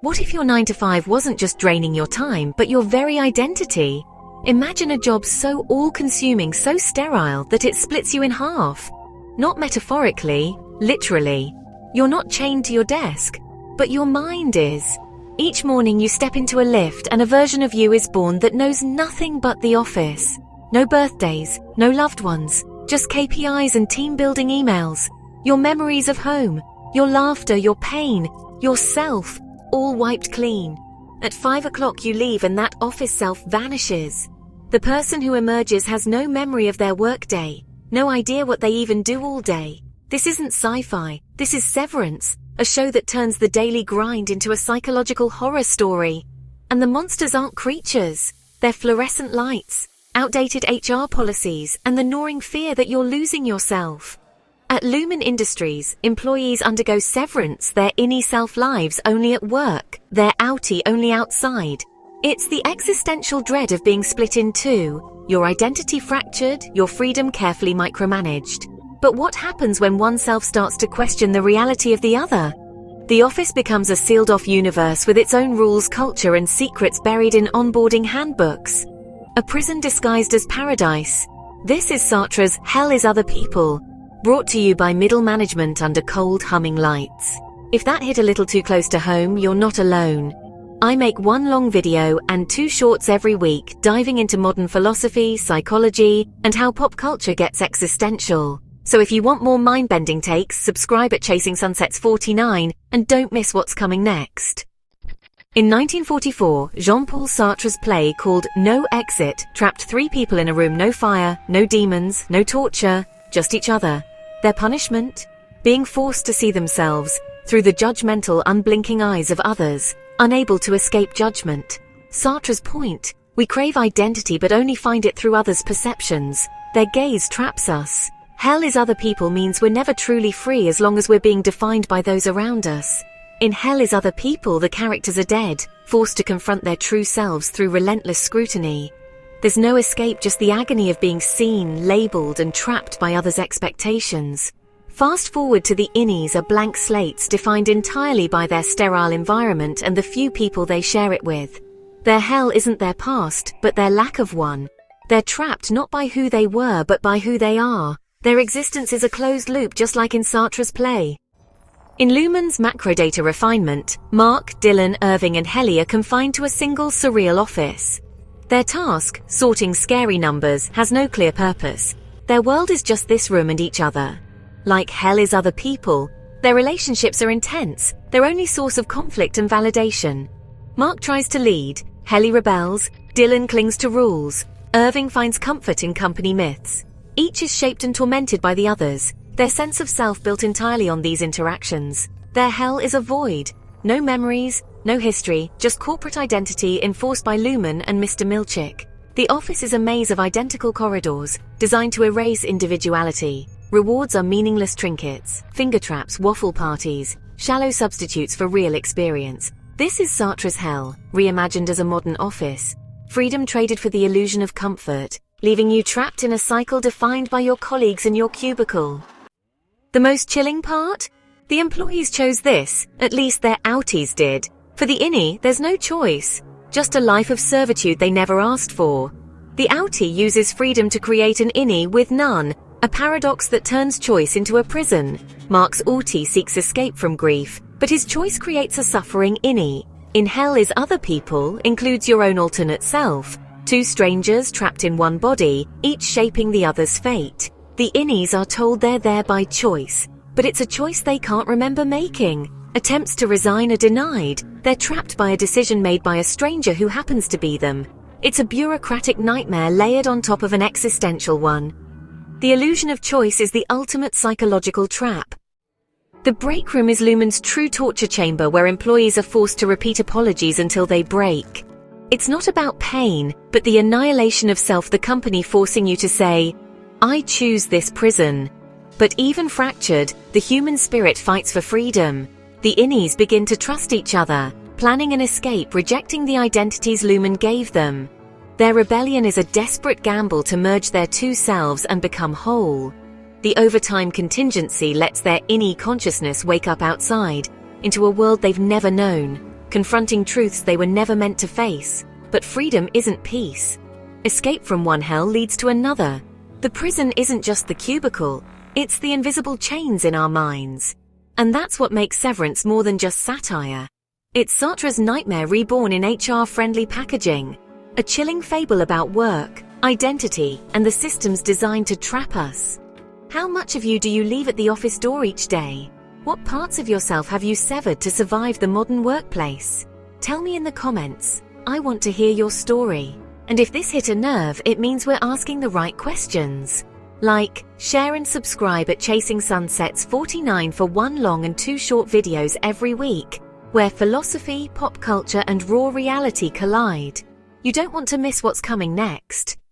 What if your 9 to 5 wasn't just draining your time, but your very identity? Imagine a job so all-consuming, so sterile, that it splits you in half. Not metaphorically, literally. You're not chained to your desk, but your mind is. Each morning you step into a lift and a version of you is born that knows nothing but the office. No birthdays, no loved ones, just KPIs and team-building emails. Your memories of home, your laughter, your pain, yourself, all wiped clean. At 5 o'clock you leave and that office self vanishes. The person who emerges has no memory of their workday, no idea what they even do all day. This isn't sci-fi, this is Severance, a show that turns the daily grind into a psychological horror story. And the monsters aren't creatures, they're fluorescent lights, outdated HR policies, and the gnawing fear that you're losing yourself. At Lumon Industries, employees undergo severance, their innie self lives only at work, their outie only outside. It's the existential dread of being split in two, your identity fractured, your freedom carefully micromanaged. But what happens when one self starts to question the reality of the other? The office becomes a sealed-off universe with its own rules, culture, and secrets buried in onboarding handbooks. A prison disguised as paradise. This is Sartre's Hell is Other People, brought to you by middle management under cold humming lights. If that hit a little too close to home, you're not alone. I make one long video and 2 shorts every week diving into modern philosophy, psychology, and how pop culture gets existential. So if you want more mind-bending takes, subscribe at Chasing Sunsets 49 and don't miss what's coming next. In 1944, Jean-Paul Sartre's play called No Exit trapped 3 people in a room, no fire, no demons, no torture, just each other. Their punishment? Being forced to see themselves through the judgmental, unblinking eyes of others, unable to escape judgment. Sartre's point: we crave identity but only find it through others' perceptions. Their gaze traps us. Hell is Other People means we're never truly free as long as we're being defined by those around us. In Hell is Other People, the characters are dead, forced to confront their true selves through relentless scrutiny. There's no escape, just the agony of being seen, labeled, and trapped by others' expectations. Fast forward to the innies, are blank slates defined entirely by their sterile environment and the few people they share it with. Their hell isn't their past, but their lack of one. They're trapped not by who they were, but by who they are. Their existence is a closed loop, just like in Sartre's play. In Lumon's macrodata refinement, Mark, Dylan, Irving, and Helly are confined to a single surreal office. Their task, sorting scary numbers, has no clear purpose. Their world is just this room and each other. Like Hell is Other People, their relationships are intense, their only source of conflict and validation. Mark tries to lead, Helly rebels, Dylan clings to rules, Irving finds comfort in company myths. Each is shaped and tormented by the others, their sense of self built entirely on these interactions. Their hell is a void. No memories, no history, just corporate identity enforced by Lumon and Mr. Milchick. The office is a maze of identical corridors, designed to erase individuality. Rewards are meaningless trinkets, finger traps, waffle parties, shallow substitutes for real experience. This is Sartre's hell, reimagined as a modern office. Freedom traded for the illusion of comfort, leaving you trapped in a cycle defined by your colleagues in your cubicle. The most chilling part? The employees chose this, at least their outies did. For the innie, there's no choice, just a life of servitude they never asked for. The outie uses freedom to create an innie with none, a paradox that turns choice into a prison. Mark's outie seeks escape from grief, but his choice creates a suffering innie. In Hell is Other People includes your own alternate self. 2 strangers trapped in one body, each shaping the other's fate. The innies are told they're there by choice, but it's a choice they can't remember making. Attempts to resign are denied. They're trapped by a decision made by a stranger who happens to be them. It's a bureaucratic nightmare layered on top of an existential one. The illusion of choice is the ultimate psychological trap. The break room is Lumon's true torture chamber where employees are forced to repeat apologies until they break. It's not about pain, but the annihilation of self, the company forcing you to say, I choose this prison. But even fractured, the human spirit fights for freedom. The innies begin to trust each other, planning an escape, rejecting the identities Lumon gave them. Their rebellion is a desperate gamble to merge their 2 selves and become whole. The overtime contingency lets their innie consciousness wake up outside, into a world they've never known. confronting truths they were never meant to face. But freedom isn't peace. Escape from one hell leads to another. The prison isn't just the cubicle, it's the invisible chains in our minds. And that's what makes Severance more than just satire. It's Sartre's nightmare reborn in HR-friendly packaging. A chilling fable about work, identity, and the systems designed to trap us. How much of you do you leave at the office door each day? What parts of yourself have you severed to survive the modern workplace? Tell me in the comments. I want to hear your story. And if this hit a nerve, it means we're asking the right questions. Like, share and subscribe at Chasing Sunsets 49 for 1 long and 2 short videos every week, where philosophy, pop culture, and raw reality collide. You don't want to miss what's coming next.